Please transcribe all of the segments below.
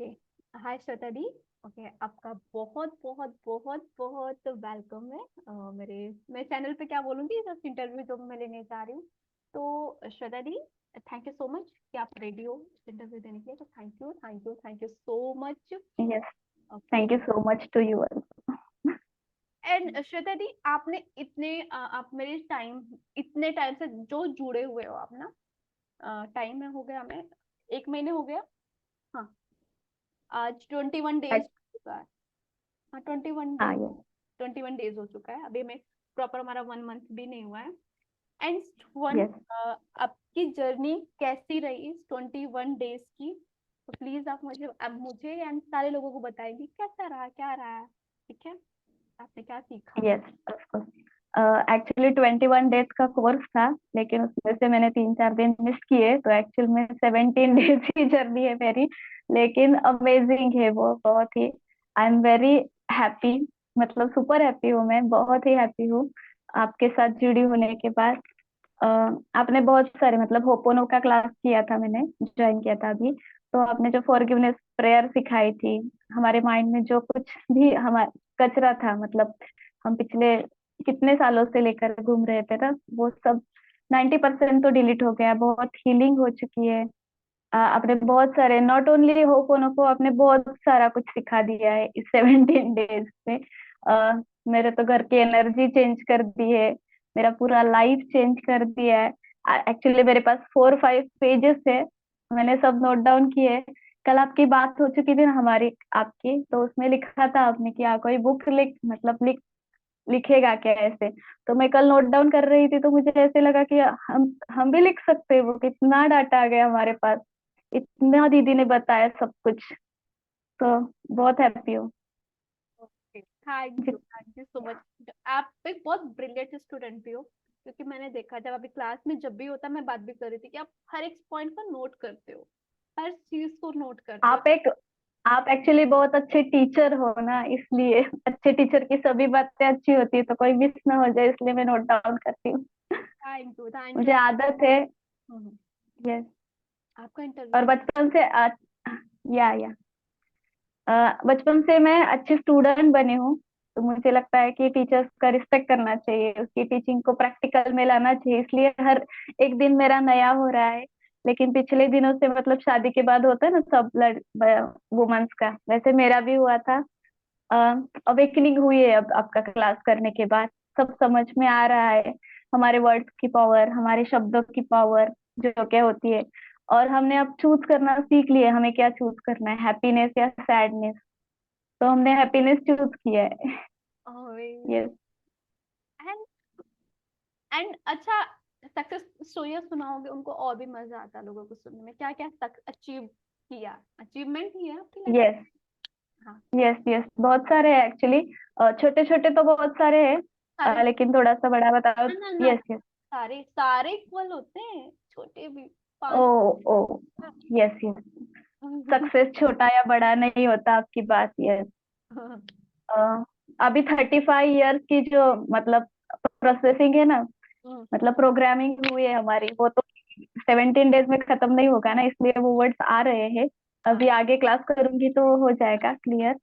Okay. हाय श्वेता दी। Okay, आपका बहुत बहुत बहुत बहुत वेलकम है मेरे चैनल पे। क्या बोलूंगी, जस्ट इंटरव्यू जो मैं लेने जा रही हूँ। तो श्वेता दी, थैंक यू सो मच कि आप रेडी हो इंटरव्यू देने के लिए। तो thank you thank you thank you so much. Yes, okay. thank you so much to you also. And Shweta दी, आपने आप मेरे इतने टाइम से जो जुड़े हुए हो आप ना, टाइम में हो गया हमें 1 महीने हो गया। हाँ, आज 21 डेज But, हो चुका है। हाँ, 21 डेज। हाँ ये 21 डेज हो चुका है अभी। मैं प्रॉपर, हमारा 1 मंथ भी नहीं हुआ है। एंड वन, yes आपकी जर्नी कैसी रही इस 21 डेज की? तो प्लीज आप मुझे, अब मुझे एंड सारे लोगों को बताएंगे कैसा रहा, क्या रहा। ठीक है, आपने क्या सीखा? yes of course. Actually 21 days का कोर्स था, लेकिन उसमें से मैंने 3-4 दिन मिस किए, तो एक्चुअल में 17 डेज की जर्नी है मेरी। लेकिन अमेजिंग है वो, बहुत ही। आई एम वेरी हैप्पी, मतलब सुपर हैप्पी हूँ मैं, बहुत ही हैप्पी हूँ आपके साथ जुड़ी होने के बाद। अ, आपने बहुत सारे, मतलब होपोनो का क्लास किया था, मैंने ज्वाइन किया था अभी। तो आपने जो फॉरगिवनेस प्रेयर सिखाई थी, हमारे माइंड में जो कुछ भी हमारा कचरा था, मतलब हम पिछले कितने सालों से लेकर घूम रहे थे ना, वो सब 90% तो डिलीट हो गया, बहुत हीलिंग हो चुकी है। आपने बहुत सारे, नॉट ओनली होपोनो को, आपने बहुत सारा कुछ सिखा दिया है इस 17 डेज में। मेरे तो घर की एनर्जी चेंज कर दी है, मेरा पूरा लाइफ चेंज कर दिया है। एक्चुअली मेरे पास 4-5 पेजेस है, मैंने सब नोट डाउन किए। कल आपकी बात हो चुकी थी ना हमारी, आपकी, तो उसमें लिखा था आपने कि कोई बुक लिखेगा क्या ऐसे। तो मैं कल नोट डाउन कर रही थी, तो मुझे ऐसे लगा कि हम भी लिख सकते हैं, वो कितना डाटा आ गया हमारे पास, इतना दीदी ने बताया सब कुछ। तो बहुत हैप्पी हूँ। Okay, thank you so much. आप एक बहुत ब्रिलियंट स्टूडेंट भी हो, क्योंकि मैंने देखा जब अभी क्लास में जब भी होता, मैं बात भी कर रही थी कि आप हर एक पॉइंट को नोट करते हो, हर चीज को नोट करते हो। आप एक आप एक्चुअली बहुत अच्छे टीचर हो ना, इसलिए अच्छे टीचर की सभी बातें अच्छी होती है, तो कोई मिस ना हो जाए, इसलिए मैं नोट डाउन करती हूँ। Thank you. मुझे आदत है। यस। आपका और इंटरव्यू। बचपन से या बचपन से मैं अच्छी स्टूडेंट बनी हूँ। तो मुझे लगता है कि टीचर्स का रिस्पेक्ट करना चाहिए, उसकी टीचिंग को प्रैक्टिकल में लाना चाहिए, इसलिए हर एक दिन मेरा नया हो रहा है। लेकिन पिछले दिनों से, मतलब शादी के बाद होता है ना सब वुमेन्स का, वैसे मेरा भी हुआ था। अवेकनिंग हुई है अब आपका क्लास करने के बाद। सब समझ में आ रहा है, हमारे वर्ड्स की पावर, हमारे शब्दों की पावर जो क्या होती है। और हमने अब चूज करना सीख लिया, हमें क्या चूज करना है, हैप्पीनेस या सैडनेस। तो हमने हैप्पीनेस चूज किया है। यस। एंड एंड अच्छा, सक्सेस स्टोरी सुनाओगे, उनको और भी मजा आता है लोगों को सुनने में। क्या क्या अचीव किया, अचीवमेंट ही है आपकी लाइफ। यस हाँ। यस यस, बहुत सारे हैं एक्चुअली। छोटे छोटे तो बहुत सारे हैं, सारे लेकिन थोड़ा सा बड़ा बताओ। ना ना ना, यस यस। सारे सारे इक्वल होते हैं, छोटे भी। ओ 5। ओ यस यस। सक्सेस छोटा या बड़ा नहीं होता, आपकी बात। यस। अभी 35 इयर्स की जो, मतलब प्रोसेसिंग है ना, मतलब प्रोग्रामिंग हुई है हमारी, वो तो 17 डेज में खत्म नहीं होगा ना, इसलिए वो वर्ड्स आ रहे हैं। हाँ। अभी आगे क्लास करूंगी तो हो जाएगा क्लियर।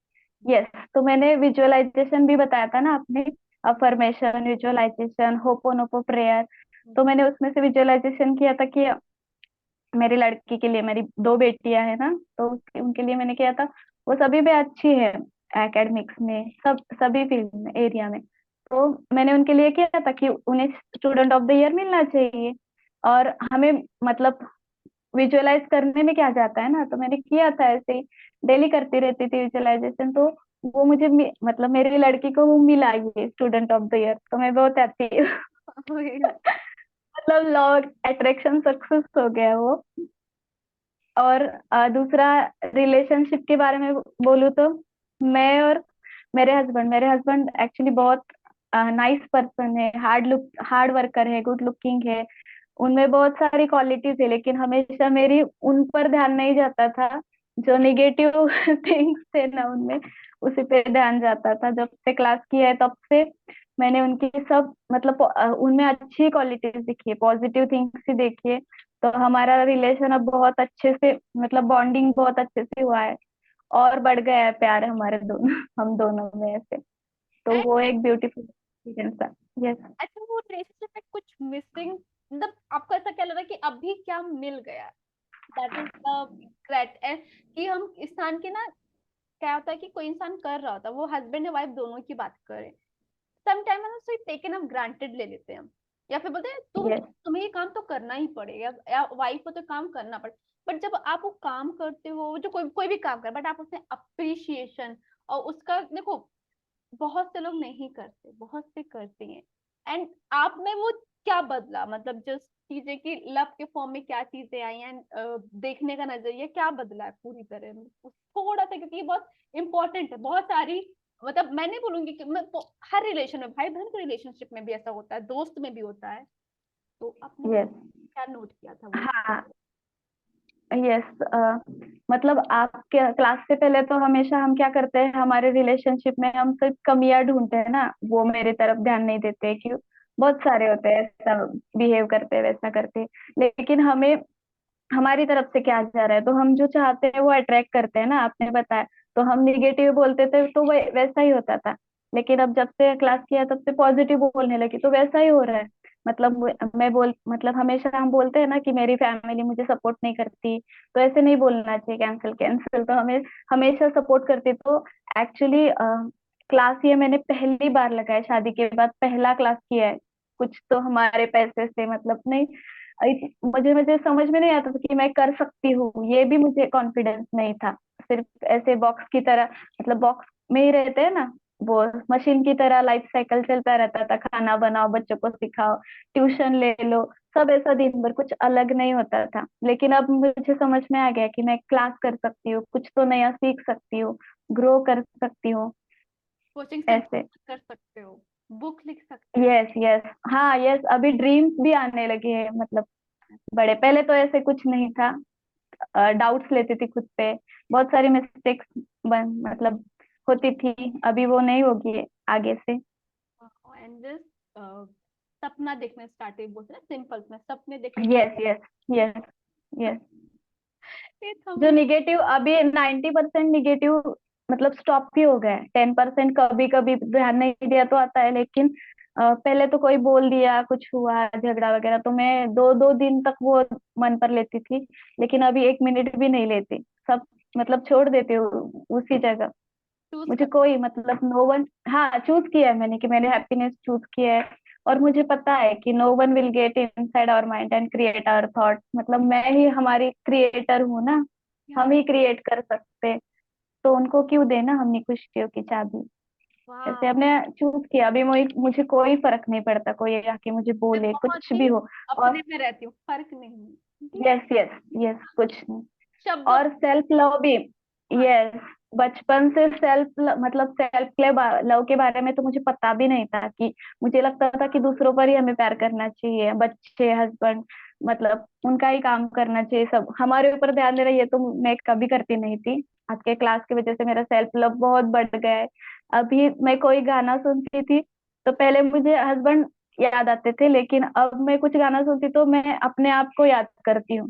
यस। तो मैंने विजुअलाइजेशन भी बताया था ना आपने, अफर्मेशन, विजुअलाइजेशन, होपोनोपो प्रेयर। तो मैंने उसमें से विजुअलाइजेशन किया था कि मेरी लड़की के लिए, मेरी 2 बेटियां है ना, तो उनके लिए मैंने किया था। वो सभी भी अच्छी है एकेडमिक्स में, सभी फील्ड में, एरिया में। तो मैंने उनके लिए किया था कि उन्हें स्टूडेंट ऑफ द ईयर मिलना चाहिए। और हमें, मतलब विजुअलाइज करने में क्या जाता है ना, तो मैंने किया था ऐसे ही, डेली करती रहती थी विजुअलाइजेशन। तो वो मुझे मतलब मेरी लड़की को वो मिला, ये स्टूडेंट ऑफ द ईयर, तो मैं बहुत हैप्पी हूँ। मतलब लॉ अट्रैक्शन सक्सेस हो गया वो। और दूसरा, रिलेशनशिप के बारे में बोलूँ तो, मैं और मेरे हस्बैंड एक्चुअली बहुत नाइस पर्सन है, हार्ड वर्कर है, गुड लुकिंग है। उनमें बहुत सारी क्वालिटीज है, लेकिन हमेशा मेरी उन पर ध्यान नहीं जाता था। जो निगेटिव थिंग्स थे ना उनमें, उसी पे ध्यान जाता था। जब से क्लास किया है तब से मैंने उनकी सब, मतलब उनमें अच्छी क्वालिटीज देखी है, पॉजिटिव थिंग्स ही देखी है। तो हमारा रिलेशन अब बहुत अच्छे से, मतलब बॉन्डिंग बहुत अच्छे से हुआ है। और बढ़ गया है प्यार हमारे दोनों हम दोनों में ऐसे। तो एंड वो एक ब्यूटीफुल एक्सपीरियंस था। यस। अच्छा, वो रिलेशनशिप में कुछ मिसिंग, मतलब आपको ऐसा क्या लग रहा है कि अभी क्या मिल गया, दैट इज द ग्रेट, कि हम इंसान के ना, क्या होता है कि कोई इंसान कर रहा होता है, वो हस्बैंड या वाइफ दोनों की बात करें, समटाइम हम उसको टेकन ऑफ ग्रांटेड ले लेते हैं हम, या फिर बोलते हैं यस। तुम्हें ये काम तो करना ही पड़ेगा, या वाइफ को तो काम करना पड़े। बट जब आप वो काम करते हो, जो कोई कोई भी काम कर, बट आप उसमें अप्रिशिएशन और उसका देखो, बहुत से लोग नहीं करते, बहुत से करते हैं। एंड आप में वो क्या बदला, मतलब जो चीजें की लव के फॉर्म में क्या चीजें आई, एंड देखने का नजरिया क्या बदला है पूरी तरह में थोड़ा सा, क्योंकि ये बहुत इंपॉर्टेंट है, बहुत सारी, मतलब मैं नहीं बोलूंगी कि हर रिलेशन में, भाई बहन के रिलेशनशिप में भी ऐसा होता है, दोस्त में भी होता है। तो आपने यस। क्या नोट किया था वो? हाँ। यस। मतलब आपके क्लास से पहले तो हमेशा हम क्या करते हैं, हमारे रिलेशनशिप में हम सिर्फ कमियां ढूंढते हैं ना, वो मेरी तरफ ध्यान नहीं देते कि बहुत सारे होते हैं ऐसा बिहेव करते हैं वैसा करते हैं। लेकिन हमें हमारी तरफ से क्या जा रहा है, तो हम जो चाहते हैं वो अट्रैक्ट करते हैं ना, आपने बताया। तो हम निगेटिव बोलते थे तो वो वैसा ही होता था। लेकिन अब जब से क्लास किया तब से पॉजिटिव बोलने लगी तो वैसा ही हो रहा है। मतलब मैं बोल मतलब हमेशा हम बोलते हैं ना कि मेरी फैमिली मुझे सपोर्ट नहीं करती, तो ऐसे नहीं बोलना चाहिए कैंसिल कैंसिल, तो हमें हमेशा सपोर्ट करती। तो एक्चुअली क्लास ये मैंने पहली बार लगाया, शादी के बाद पहला क्लास किया है। कुछ तो हमारे पैसे से मतलब नहीं, मुझे मुझे समझ में नहीं आता था कि मैं कर सकती हूँ, ये भी मुझे कॉन्फिडेंस नहीं था। सिर्फ ऐसे बॉक्स की तरह, मतलब बॉक्स में ही रहते हैं ना, वो मशीन की तरह लाइफ साइकिल चलता रहता था, खाना बनाओ, बच्चों को सिखाओ, ट्यूशन ले लो, सब ऐसा दिन भर, कुछ अलग नहीं होता था। लेकिन अब मुझे समझ में आ गया कि मैं क्लास कर सकती हूँ, कुछ तो नया सीख सकती हूँ, ग्रो कर सकती हूँ कोचिंग ऐसे। सेंटर कर सकते हो, बुक लिख सकते हो। Yes yes. हाँ यस, अभी ड्रीम्स भी आने लगे हैं, मतलब बड़े, पहले तो ऐसे कुछ नहीं था। डाउट्स लेती थी खुद पे, बहुत सारी मिस्टेक्स मतलब होती थी, अभी वो नहीं होगी आगे से। एंड दिस सपना देखना स्टार्ट, बोलते हैं सिंपल में सपने देखने। Yes yes. Yes yes. ये जो हमें निगेटिव अभी 90% निगेटिव मतलब स्टॉप भी हो गया है, 10% कभी कभी ध्यान नहीं दिया तो आता है। लेकिन पहले तो कोई बोल दिया, कुछ हुआ झगड़ा वगैरह, तो मैं दो दो दिन तक वो मन पर लेती थी। लेकिन अभी 1 मिनट भी नहीं लेती, सब मतलब छोड़ देती हूँ उसी जगह। चूज मुझे कर। कोई मतलब नो वन, हाँ चूज किया है मैंने कि मैंने हैप्पीनेस चूज किया है। और मुझे पता है कि no one will get inside our mind and create our thought, मतलब मैं ही हमारी क्रिएटर हूँ ना, हम ही क्रिएट कर सकते हैं। तो उनको क्यों देना हमने खुशियों की चाबी। वाह, जैसे हमने चूज किया, अभी मुझे कोई फर्क नहीं पड़ता, कोई आके मुझे मैं बोले बहुत कुछ ही भी हो। और अपने में रहती हूँ, फर्क नहीं है, ठीक है। Yes yes. यस, कुछ नहीं। शब्दों और सेल्फ लव भी। हाँ, यस। बचपन से मतलब सेल्फ लव के बारे में तो मुझे पता भी नहीं था, कि मुझे लगता था कि दूसरों पर ही हमें प्यार करना चाहिए, बच्चे हस्बैंड मतलब उनका ही काम करना चाहिए, सब हमारे ऊपर ध्यान देना, ये तो मैं कभी करती नहीं थी। आज के क्लास की वजह से मेरा सेल्फ लव बहुत बढ़ गया है। अभी मैं कोई गाना सुनती थी तो पहले मुझे हस्बैंड याद आते थे, लेकिन अब मैं कुछ गाना सुनती तो मैं अपने आप को याद करती हूँ।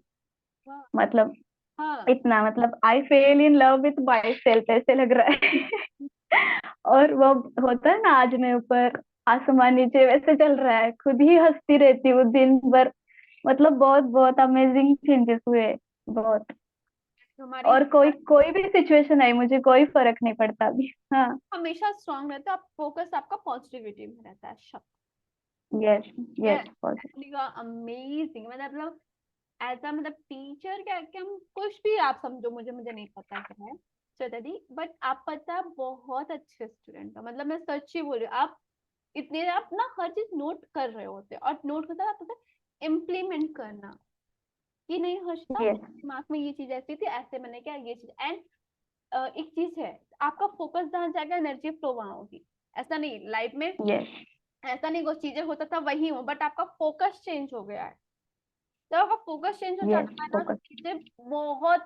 वाह, मतलब हाँ। इतना, मतलब I fell in love with myself ऐसे लग रहा है। और वो होता है ना, आज मैं ऊपर आसमान नीचे, वैसे चल रहा है, खुद ही हंसती रहती हूँ दिन भर। मतलब बहुत बहुत अमेजिंग चेंजेस हुए, बहुत। हमारी और कोई कोई भी सिचुएशन आई, मुझे कोई फर्क नहीं पड़ता अभी। हाँ। हमेशा स्ट्रांग रहते हो आप, फोकस आपका पॉजिटिविटी में रहता है, शब्द यस यस। अमेजिंग, मतलब एज अ मतलब टीचर, क्या कि हम कुछ भी आप समझो, मुझे नहीं पता क्या है श्वेता दी, बट आप पता बहुत अच्छे स्टूडेंट हो, मतलब मैं सच ही बोल रही हूँ, आप इतने आप ना हर चीज नोट कर रहे होते, और नोट करता आप इम्प्लीमेंट करना, कि नहीं हर्षिता यस दिमाग में ये चीज ऐसी थी, ऐसे मैंने क्या ये चीज, एंड एक चीज है, आपका फोकस जहाँ जाएगा एनर्जी फ्लो वहां होगी। ऐसा नहीं लाइफ में, यस। ऐसा नहीं वो चीजें होता था वही हो, बट आपका फोकस चेंज हो गया है। जब आपका फोकस चेंज हो यस जाता है ना, तो फोकस। चीजें बहुत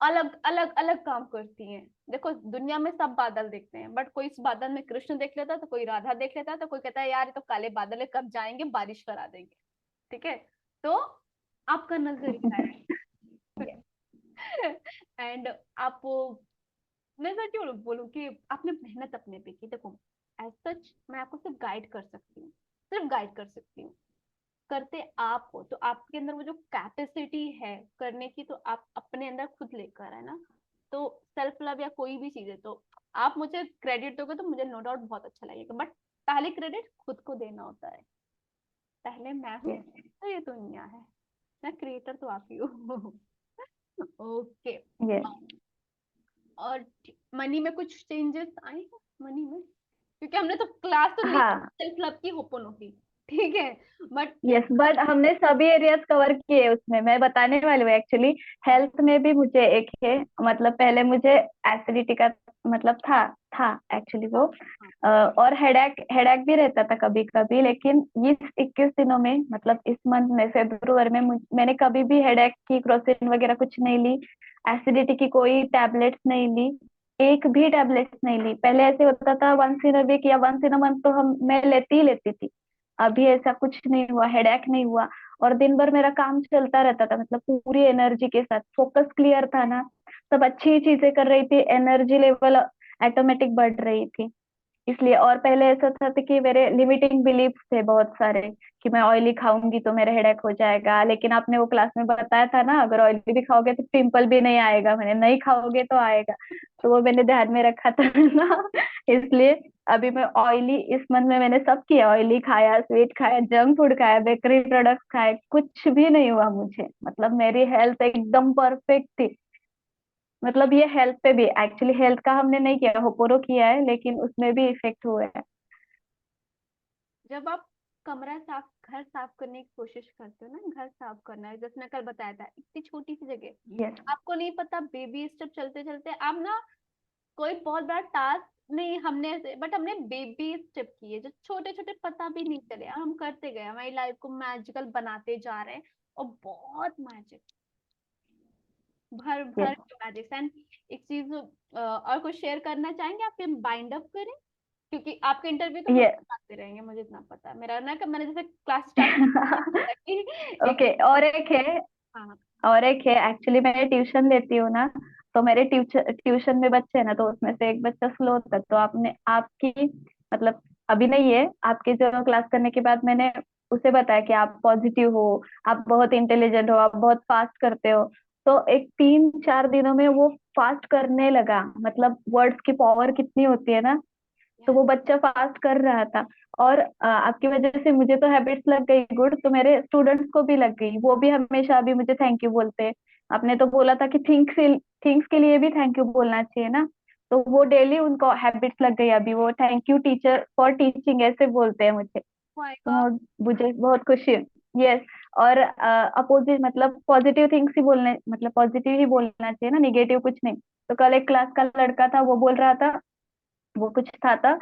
अलग अलग अलग काम करती हैं। देखो दुनिया में सब बादल देखते हैं, बट कोई इस बादल में कृष्ण देख लेता है, तो कोई राधा देख लेता है, तो कोई कहता है यार ये तो काले बादल है, कब जाएंगे बारिश करा देंगे। ठीक है, तो आपका नजरिया है। एंड आप मैं सर क्यों बोलूँ कि आपने मेहनत अपने पे की। देखो एज सच मैं आपको सिर्फ गाइड कर सकती हूँ, सिर्फ गाइड कर सकती हूँ, करते आप हो। तो आपके अंदर वो जो कैपेसिटी है करने की, तो आप अपने अंदर खुद लेकर है ना। तो सेल्फ लव या कोई भी चीज है, तो आप मुझे क्रेडिट दोगे तो मुझे नो डाउट बहुत अच्छा लगेगा, बट पहले क्रेडिट खुद को देना होता है। पहले मैं हूँ यस। तो ये दुनिया है, मैं क्रिएटर तो आप ही हूँ। ओके। यस। और मनी में कुछ चेंजेस आए हैं मनी में, क्योंकि हमने तो क्लास तो ली हाँ। सेल्फ लव की ओपन होगी, ठीक है, बट यस, बट हमने सभी एरियाज कवर किए उसमें, मैं बताने वाली हूँ एक्चुअली। हेल्थ में भी मुझे एक है, मतलब पहले मुझे एसिडिटी का मतलब था एक्चुअली वो। हाँ हाँ और हेडेक हेडेक भी रहता था कभी कभी, लेकिन इस 21 दिनों में, मतलब इस मंथ में फेब्रुआरी में मैंने कभी भी हेडेक की क्रोसिन वगैरह कुछ नहीं ली। एसिडिटी की कोई टैबलेट्स नहीं ली, एक भी टैबलेट्स नहीं ली। पहले ऐसे होता था वंस इन अ वीक या वंस इन अ मंथ तो हम मैं लेती ही लेती थी। अभी ऐसा कुछ नहीं हुआ, हेडेक नहीं हुआ। और दिन भर मेरा काम चलता रहता था, मतलब पूरी एनर्जी के साथ, फोकस क्लियर था ना। सब अच्छी चीजें कर रही थी, एनर्जी लेवल ऑटोमेटिक बढ़ रही थी। इसलिए, और पहले ऐसा था कि मेरे लिमिटिंग बिलीफ थे बहुत सारे, कि मैं ऑयली खाऊंगी तो मेरा हेडेक हो जाएगा। लेकिन आपने वो क्लास में बताया था ना, अगर ऑयली भी खाओगे तो पिंपल भी नहीं आएगा, मैंने नहीं खाओगे तो आएगा। तो वो मैंने ध्यान में रखा था ना। इसलिए अभी मैं ऑयली, इस मंथ में मैंने सब किया, ऑयली खाया, स्वीट खाया, जंक फूड खाया, बेकरी प्रोडक्ट्स खाए, कुछ भी नहीं हुआ मुझे। मतलब मेरी हेल्थ एकदम परफेक्ट थी। मतलब ये हेल्थ पे भी, एक्चुअली हेल्थ का हमने नहीं किया, होपोरो किया है, लेकिन उसमें भी इफेक्ट हुआ है। जब आप कमरा साफ, घर साफ करने की कोशिश करते हो ना, घर साफ करना है, जैसे मैं कल बताया था, इतनी छोटी सी यस। जगह, आपको नहीं पता बेबी स्टेप चलते चलते आप ना, कोई बहुत बड़ा टास्क नहीं हमने ऐसे, बट हमने बेबी स्टेप किए जो छोटे छोटे, पता भी नहीं चले, और हम करते गए, हमारी लाइफ को मैजिकल बनाते जा रहे हैं। और बहुत मैजिक, भर भर यस। के मैजिक। एंड एक चीज और कुछ शेयर करना चाहेंगे, आप फिर बाइंड अप करें, क्योंकि आपके इंटरव्यू तो हम ये आते रहेंगे, मुझे इतना पता है। मेरा ना, मैंने जैसे क्लास स्टार्ट की एक, ओके, और एक है। हाँ और एक है, एक्चुअली मैं ट्यूशन लेती हूँ ना, तो मेरे ट्यूशन में बच्चे हैं ना, तो उसमें से एक बच्चा स्लो था, तो आपने आपकी, मतलब अभी नहीं है, आपके जो क्लास करने के बाद मैंने उसे बताया कि आप पॉजिटिव हो, आप बहुत इंटेलिजेंट हो, आप बहुत फास्ट करते हो। तो एक 3-4 दिनों में वो फास्ट करने लगा, मतलब वर्ड्स की पावर कितनी होती है ना। तो यस, वो बच्चा फास्ट कर रहा था। और आपकी वजह से मुझे तो हैबिट्स लग गई गुड, तो मेरे स्टूडेंट्स को भी लग गई, वो भी हमेशा अभी मुझे थैंक यू बोलते हैं। आपने तो बोला था कि थिंग्स के लिए भी थैंक यू बोलना चाहिए ना, तो वो डेली उनको हैबिट्स लग गई, अभी वो thank you teacher for teaching ऐसे बोलते हैं मुझे। माय तो गॉड, मुझे बहुत खुशी है। यस। और अपोजिट, मतलब पॉजिटिव थिंग्स ही बोलने, मतलब पॉजिटिव ही बोलना चाहिए ना, निगेटिव कुछ नहीं। तो कल एक क्लास का लड़का था, वो बोल रहा था, वो कुछ था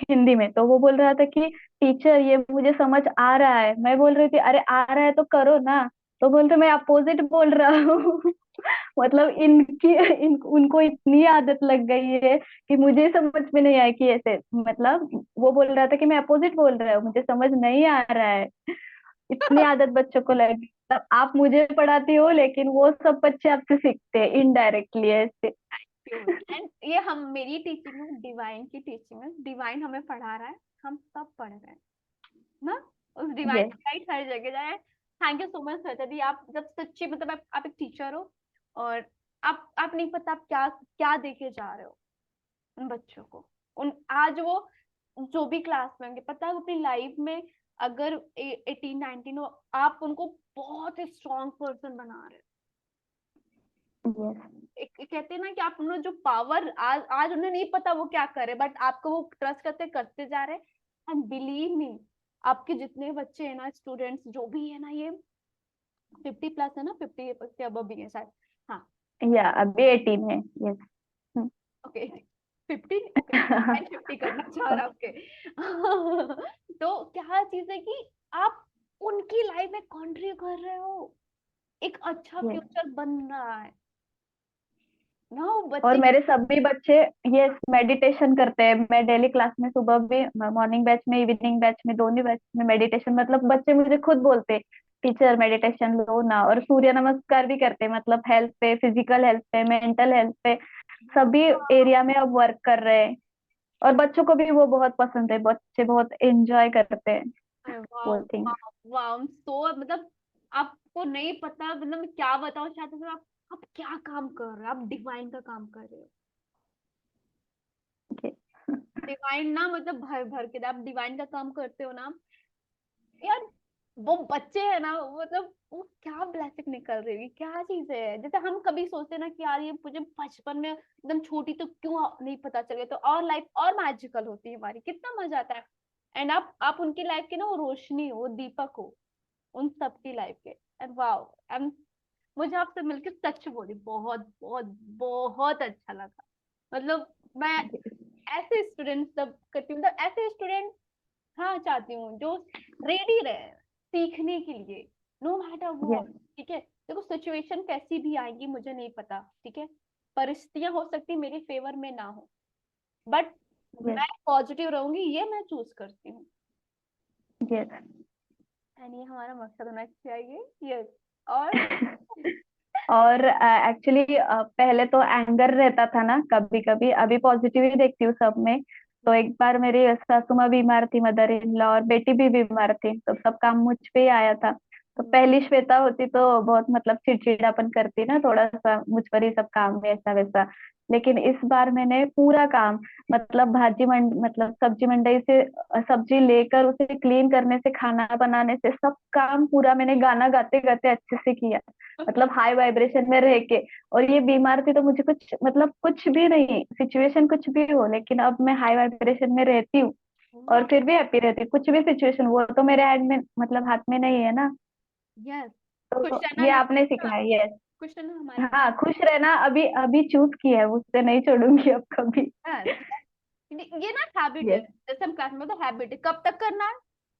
हिंदी में, तो वो बोल रहा था कि टीचर ये मुझे समझ आ रहा है। मैं बोल रही थी अरे आ रहा है तो करो ना। तो बोलते मैं अपोजिट बोल रहा हूँ। मतलब उनको इतनी आदत लग गई है कि मुझे समझ में नहीं आया कि ऐसे, मतलब वो बोल रहा था कि मैं अपोजिट बोल रहा हूँ, मुझे समझ नहीं आ रहा है। इतनी आदत बच्चों को लगी। तब आप मुझे पढ़ाती हो, लेकिन वो सब बच्चे आपसे सीखते हैं इनडायरेक्टली ऐसे। एंड ये हम, मेरी टीचिंग में डिवाइन की टीचिंग है, डिवाइन हमें पढ़ा रहा है, हम सब पढ़ रहे हैं ना, उस डिवाइन यस। की लाइट हर जगह जाए। Thank you so much Shweta दी, आप जब सच्ची, मतलब आप एक टीचर हो, और आप नहीं पता आप क्या क्या देके जा रहे हो उन बच्चों को। उन आज वो जो भी क्लास में होंगे, पता है अपनी लाइफ में, अगर 18-19 हो, आप उनको बहुत ही स्ट्रॉन्ग पर्सन बना रहे हो। यस। कहते हैं ना कि आप उन्हें जो पावर, आज आज उन्हें नहीं पता वो क्या करे, बट आपको वो ट्रस्ट करते करते जा रहे हैं। एंड बिलीव मी, आपके जितने बच्चे हैं ना, स्टूडेंट्स जो भी है ना, ये 50+ है ना, 50 के अब भी है शायद, हाँ, या अभी 18 है। यस। ओके, 15, ओके, मैं 50 करना चाह रहा, ओके। तो क्या चीज है कि आप उनकी लाइफ में कंट्री कर रहे हो, एक अच्छा यस। फ्यूचर बन रहा है ना, वो और बच्चे। मेरे सभी बच्चे, यस, मेडिटेशन करते हैं। मैं डेली क्लास में, सुबह भी मॉर्निंग बैच में, इवनिंग बैच में, दोनों बैच में मेडिटेशन, मतलब बच्चे मुझे खुद बोलते हैं टीचर मेडिटेशन लो ना, और सूर्य नमस्कार भी करते हैं, मतलब हेल्थ पे, फिजिकल हेल्थ पे, मेंटल हेल्थ पे, सभी एरिया में अब वर्क कर रहे हैं। और बच्चों को भी वो बहुत पसंद है, बच्चे बहुत एंजॉय करते हैं वाह वो थिंग। वाह वाह, सो मतलब आपको नहीं पता, मतलब मैं क्या बताऊं चाहते थे आप क्या काम कर रहे हो, आप डिवाइन का काम कर रहे हो। डिवाइन ना, मतलब भर भर के आप डिवाइन का काम करते हो ना यार। वो बच्चे है ना, मतलब वो क्या ब्लेसिंग निकल रही है, क्या चीज है। जैसे हम कभी सोचते हैं ना कि यार ये मुझे बचपन में एकदम छोटी तो क्यों नहीं पता चल गया, तो और लाइफ और मैजिकल होती है हमारी, कितना मजा आता है। एंड आप उनकी लाइफ के ना वो रोशनी हो, वो दीपक हो उन सबकी लाइफ के। एंड वाओ, एंड मुझे आपसे मिलकर सच बोली बहुत बहुत बहुत अच्छा लगा। मतलब मैं ऐसे स्टूडेंट सब करती हूँ, मतलब ऐसे स्टूडेंट हाँ चाहती हूँ जो रेडी रहे सीखने के लिए, नो मैटर व्हाट। यस ठीक है, देखो सिचुएशन कैसी भी आएगी मुझे नहीं पता, ठीक है, परिस्थितियां हो सकती मेरे फेवर में ना हो, बट यस मैं पॉजिटिव रहूंगी, ये मैं चूज करती हूँ। यस। एंड ये हमारा मकसद होना चाहिए। यस। और और एक्चुअली पहले तो एंगर रहता था ना कभी कभी, अभी पॉजिटिव ही देखती हूँ सब में। तो एक बार मेरी सासू माँ बीमार थी, मदर इन लॉ, और बेटी भी बीमार थी, तो सब काम मुझ पे ही आया था। तो पहली श्वेता होती तो बहुत मतलब चिड़चिड़ापन करती ना, थोड़ा सा मुझ पर ही सब काम ऐसा वैसा। लेकिन इस बार मैंने पूरा काम, मतलब मतलब सब्जी मंडई से सब्जी लेकर उसे क्लीन करने से खाना बनाने से सब काम पूरा मैंने गाना गाते गाते अच्छे से किया, मतलब हाई वाइब्रेशन में रह के। और ये बीमार थी तो मुझे कुछ मतलब कुछ भी नहीं, सिचुएशन कुछ भी हो, लेकिन अब मैं हाई वाइब्रेशन में रहती हूँ और फिर भी हैप्पी रहती हूँ। कुछ भी सिचुएशन, वो तो मेरे हैंड में मतलब हाथ में नहीं है ना। यस, खुश तो रहना ये आपने लाइफ, सिखाया, यस। खुश रहना हमारी। हाँ, खुश रहना अभी अभी चूज किया है, उससे नहीं छोड़ूंगी अब कभी। यस, ये ना हैबिट है, यस जैसे हम क्लास में तो हैबिट है, कब तक करना है,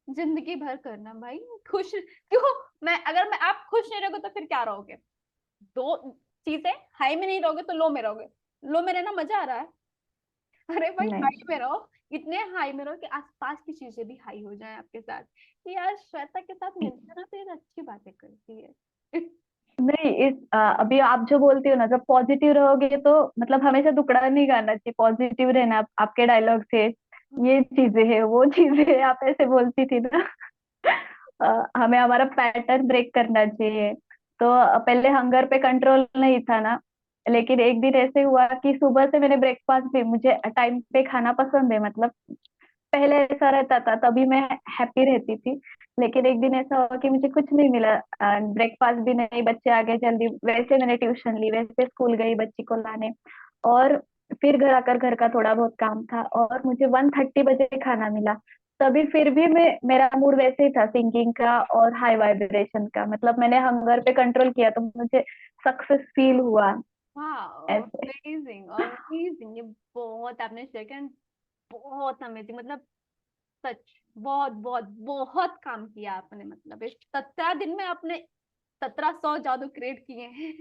जिंदगी भर करना भाई। खुश क्यों, मैं आप खुश नहीं रहोगे तो फिर क्या रहोगे। दो चीजें, हाई में नहीं रहोगे तो लो में रहोगे। लो में रहना मजा आ रहा है, अरे भाई नहीं। हाई में रहो, इतने हाई में रहो कि आसपास की चीजें भी हाई हो जाए आपके साथ। कि यार श्वेता के साथ मिलकर ना तो ये अच्छी बातें करती है। नहीं अभी आप जो बोलती हो ना, जब पॉजिटिव रहोगे तो मतलब हमेशा दुखड़ा नहीं गाना चाहिए, पॉजिटिव रहना। आपके डायलॉग से ये चीजें है, वो चीजें है, आप ऐसे बोलती थी ना। हमें हमारा पैटर्न ब्रेक करना चाहिए। तो पहले हंगर पे कंट्रोल नहीं था ना, लेकिन एक दिन ऐसे हुआ कि सुबह से मैंने ब्रेकफास्ट भी, मुझे टाइम पे खाना पसंद है, मतलब पहले ऐसा रहता था तभी मैं हैप्पी रहती थी। लेकिन एक दिन ऐसा हुआ कि मुझे कुछ नहीं मिला, ब्रेकफास्ट भी नहीं, बच्चे आ गए जल्दी, वैसे मैंने ट्यूशन ली, वैसे स्कूल गई बच्ची को लाने, और फिर घर आकर घर का थोड़ा बहुत काम था, और मुझे 1:30 बजे खाना मिला। तभी फिर भी मेरा मूड वैसे ही था, सिंगिंग का और हाई वाइब्रेशन का, मतलब मैंने हंगर पे कंट्रोल किया तो मुझे सक्सेस फील हुआ हाँ, ऐसे। अमेजिंग अमेजिंग, ये बहुत आपने सेकंड, बहुत अमेजिंग, मतलब सच बहुत बहुत बहुत काम किया आपने, मतलब इस 17 दिन में आपने 1700 जादू क्रिएट किए हैं।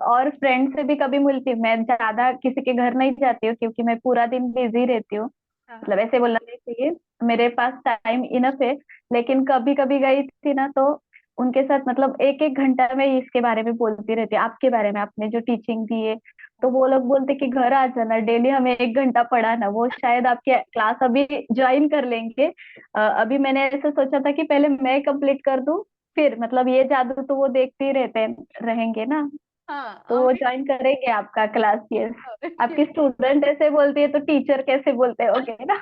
और फ्रेंड से भी कभी मिलती हूँ, मैं ज्यादा किसी के घर नहीं जाती हूँ क्योंकि मैं पूरा दिन बिजी रहती हूँ, हाँ मतलब ऐसे बोलना नहीं चाहिए, मेरे पास टाइम इनफ है। लेकिन कभी कभी गई थी ना, तो उनके साथ मतलब एक एक घंटा में इसके बारे में बोलती रहती, आपके बारे में, आपने जो टीचिंग दी है। तो वो लोग बोलते कि घर आ जाना, डेली हमें 1 घंटा पढ़ाना, वो शायद आपके क्लास अभी ज्वाइन कर लेंगे। अभी मैंने ऐसे सोचा था कि पहले मैं कंप्लीट कर दूं, फिर मतलब ये जादू तो वो देखते ही रहेंगे ना, तो हाँ। वो ज्वाइन करेंगे आपका क्लास, यस। आपकी स्टूडेंट ऐसे बोलती है तो टीचर कैसे बोलते होगे ना।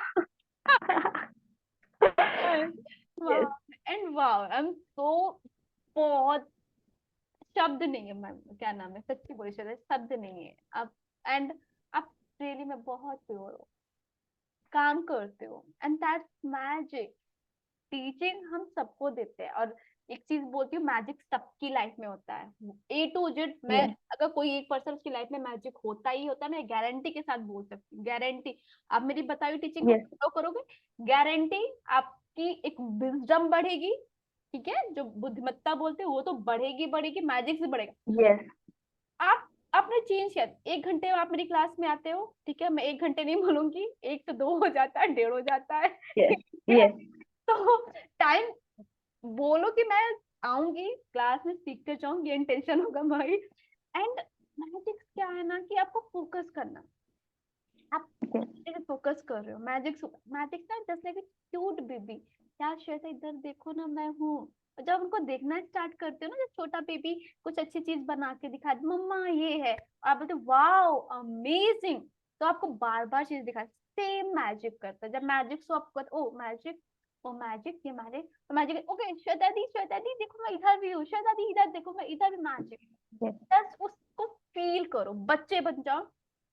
यस वाह एंड वाह, आई एम सो, बहुत शब्द नहीं है मैम, क्या नाम है, सच्ची बोली शब्द नहीं है आप। एंड आप रियली में बहुत प्योर हो, काम करते हो, एंड दैट्स मैजिक। टीचिंग हम सबको देते हैं, और एक चीज बोलती हूँ, मैजिक सबकी लाइफ में होता है, A to Z। मैं यस अगर कोई एक पर्सन उसकी लाइफ में मैजिक होता ही होता है, मैं गारंटी के साथ बोल सकती हूँ, गारंटी। आप मेरी बताई हुई टीचिंग को यस फॉलो करोगे, गारंटी आपकी एक विजडम बढ़ेगी, ठीक है, जो बुद्धिमत्ता बोलते हैं वो तो बढ़ेगी बढ़ेगी, मैजिक से बढ़ेगा। यस आप आपने चेंज किया, 1 घंटे आप मेरी क्लास में आते हो, ठीक है, मैं 1 घंटे नहीं बोलूंगी, 1 से 2 हो जाता है, 1.5 हो जाता है। यस ठीक है, यस तो टाइम बोलो कि मैं आऊंगी क्लास में सीख कर जाऊंगी, इंटेंशन होगा भाई। एंड मैजिक क्या है ना कि आपको फोकस करना, आप फोकस कर रहे हो। मैजिक, मैजिक ना जस्ट लाइक क्यूट बेबी, यार श्वेता इधर देखो ना मैं हूँ। और जब उनको देखना स्टार्ट करते हो ना, जब छोटा बेबी कुछ अच्छी चीज बना के दिखा दे, मम्मा ये है, और आप बोलते वाओ अमेजिंग, तो आपको बार बार चीज दिखा, सेम मैजिक करता है। जब मैजिक सो आपको ओ मैजिक, ओ मैजिक, ये मैजिक, तो मैजिक ओके श्वेता दी देखो मैं इधर भी हूँ, श्वेता दी इधर देखो मैं इधर भी मैजिक। Yes. बस उसको फील करो, बच्चे बन जाओ,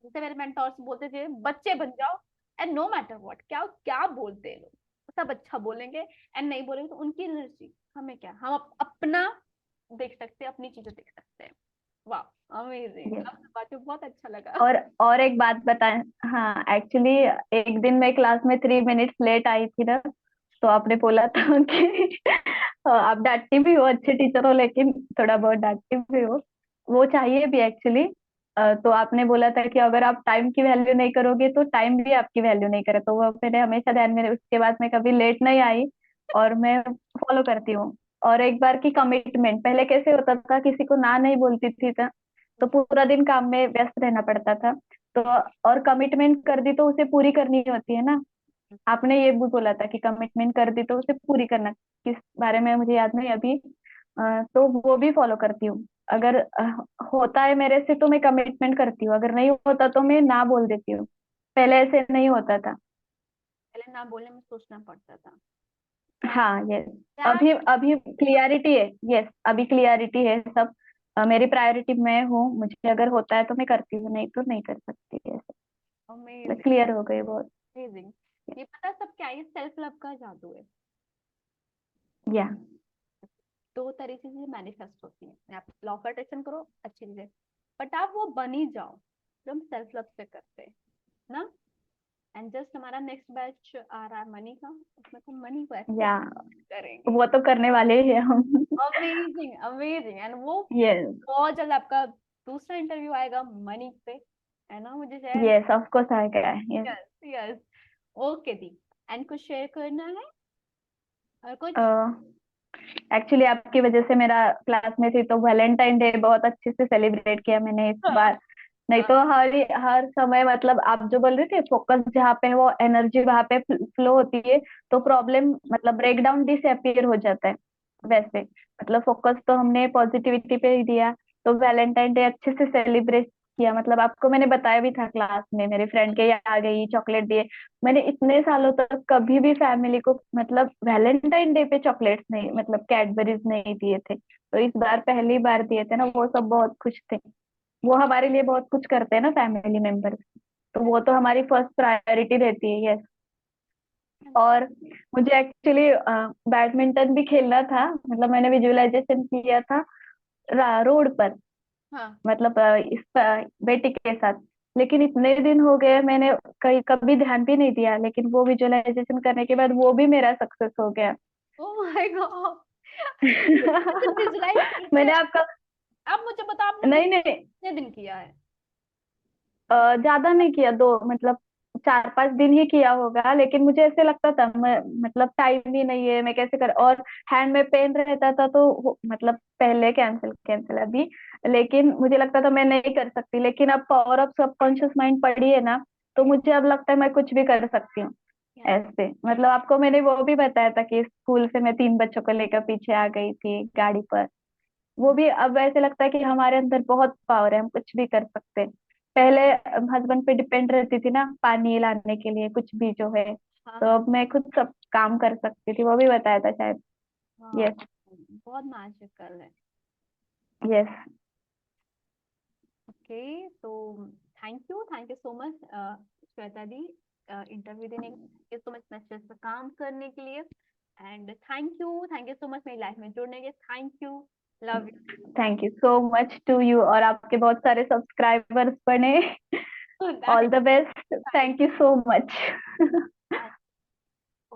जैसे मेरे मेंटोर्स बोलते थे बच्चे बन जाओ। एंड नो मैटर व्हाट, क्या क्या बोलते हैं लोग, सब अच्छा बोलेंगे, एंड नहीं बोलेंगे तो उनकी एनर्जी, हमें क्या, हम अपना देख सकते हैं, अपनी चीजें देख सकते हैं। वाह अमेजिंग, Yes. आपसे बात करके बहुत अच्छा लगा। और एक बात बताएं। हाँ, एक्चुअली एक दिन मैं क्लास में 3 मिनट्स लेट आई थी ना, तो आपने बोला था कि आप डांटती भी हो, अच्छे टीचर हो, लेकिन थोड़ा बहुत डांटती भी हो, वो चाहिए भी एक्चुअली। तो आपने बोला था कि अगर आप टाइम की वैल्यू नहीं करोगे तो टाइम भी आपकी वैल्यू नहीं करे, तो वो मेरे हमेशा ध्यान में, उसके बाद मैं कभी लेट नहीं आई, और मैं फॉलो करती हूँ। और एक बार की कमिटमेंट, पहले कैसे होता था, किसी को ना नहीं बोलती थी तो पूरा दिन काम में व्यस्त रहना पड़ता था। तो और कमिटमेंट कर दी तो उसे पूरी करनी होती है ना। आपने ये भी बोला था कि कमिटमेंट कर दी तो उसे पूरी करना, किस बारे में मुझे याद नहीं अभी। तो वो भी फॉलो करती हूँ। अगर होता है मेरे से तो मैं कमिटमेंट करती हूँ, अगर नहीं होता तो मैं ना बोल देती हूँ। पहले ऐसे नहीं होता था। पहले ना बोलने में सोचना पड़ता था क्या हाँ, यस। क्या। अभी अभी क्लियरिटी है। यस, अभी क्लियरिटी है सब। मेरी प्रायोरिटी मैं हूँ, मुझे अगर होता है तो मैं करती हूँ, नहीं तो नहीं कर सकती ऐसे। अमेजिंग, क्लियर हो गई बहुत। अमेजिंग। ये पता सब क्या, ये सेल्फ लव का जादू है। या। दो तरीके से मैनिफेस्ट होती है, आप लॉ का अट्रैक्शन करो अच्छी चीजें, बट आप वो बन ही जाओ जो हम सेल्फ लव से करते हैं ना। एंड जस्ट हमारा नेक्स्ट बैच आ रहा है मनी का, उसमें तो मनी को ऐसे या, करेंगे। वो तो करने वाले ही हैं हम। अमेजिंग अमेजिंग, एंड वो यस। बहुत जल्द आपका दूसरा इंटरव्यू आएगा मनी पे, है ना, मुझे शायद। यस, ऑफ कोर्स आएगा। Yes. Yes yes. Okay the, and कुछ शेयर करना है और कुछ। एक्चुअली आपकी वजह से मेरा क्लास में थी तो वैलेंटाइन डे बहुत अच्छे से सेलिब्रेट किया मैंने इस हाँ बार। नहीं हाँ तो हर समय, मतलब आप जो बोल रहे थे, फोकस जहाँ पे है वो एनर्जी वहां पे फ्लो होती है, तो प्रॉब्लम मतलब ब्रेकडाउन डिसअपियर हो जाता है। वैसे मतलब फोकस तो हमने पॉजिटिविटी पे ही दिया, तो वैलेंटाइन डे अच्छे से सेलिब्रेट किया। मतलब आपको मैंने बताया भी था क्लास में, मेरी फ्रेंड के यहाँ आ गई, चॉकलेट दिए। मैंने इतने सालों तक कभी भी फैमिली को मतलब वैलेंटाइन डे पे चॉकलेट्स नहीं, मतलब कैडबरीज नहीं दिए थे, तो इस बार पहली बार दिए थे ना, वो सब बहुत खुश थे। वो हमारे लिए बहुत कुछ करते हैं ना फैमिली मेंबर्स, तो वो तो हमारी फर्स्ट प्रायोरिटी रहती है। यस। और मुझे एक्चुअली बैडमिंटन भी खेलना था, मतलब मैंने विजुअलाइजेशन किया था रोड पर, हाँ। मतलब इस बेटी के साथ। लेकिन इतने दिन हो गए, मैंने कहीं कभी ध्यान भी नहीं दिया, लेकिन वो विजुअलाइजेशन करने के बाद वो भी मेरा सक्सेस हो गया। ओ माय गॉड, विजुलाइज करते मैंने हो। आपका, अब मुझे बता, आपने नहीं नहीं, कितने दिन किया है। ज्यादा नहीं किया, दो मतलब 4-5 दिन ही किया होगा, लेकिन मुझे ऐसे लगता था मैं, मतलब टाइम ही नहीं है, मैं कैसे कर, और हैंड में पेन रहता था तो मतलब पहले कैंसिल कैंसिल अभी, लेकिन मुझे लगता था मैं नहीं कर सकती, लेकिन अब पावर ऑफ सबकॉन्शियस माइंड पड़ी है ना, तो मुझे अब लगता है मैं कुछ भी कर सकती हूँ। क्या। ऐसे मतलब आपको मैंने वो भी बताया था कि स्कूल से मैं 3 बच्चों को लेकर पीछे आ गई थी गाड़ी पर। वो भी अब ऐसे लगता है कि हमारे अंदर बहुत पावर है, हम कुछ भी कर सकते हैं। पहले हस्बैंड पे डिपेंड रहती थी ना, पानी लाने के लिए कुछ भी जो है, हाँ तो हाँ अब मैं खुद सब काम कर सकती थी, वो भी बताया था शायद। हाँ, यस। बहुत मैजिकल है। यस। ओके तो thank you so much Shweta di, interview देने के लिए, thank you so much message पर काम करने के लिए, and thank you so much मेरी लाइफ में जुड़ने के लिए, thank you, love thank you so much to you, और आपके बहुत सारे सब्सक्राइबर्स बने। You. All the best, thank you so much.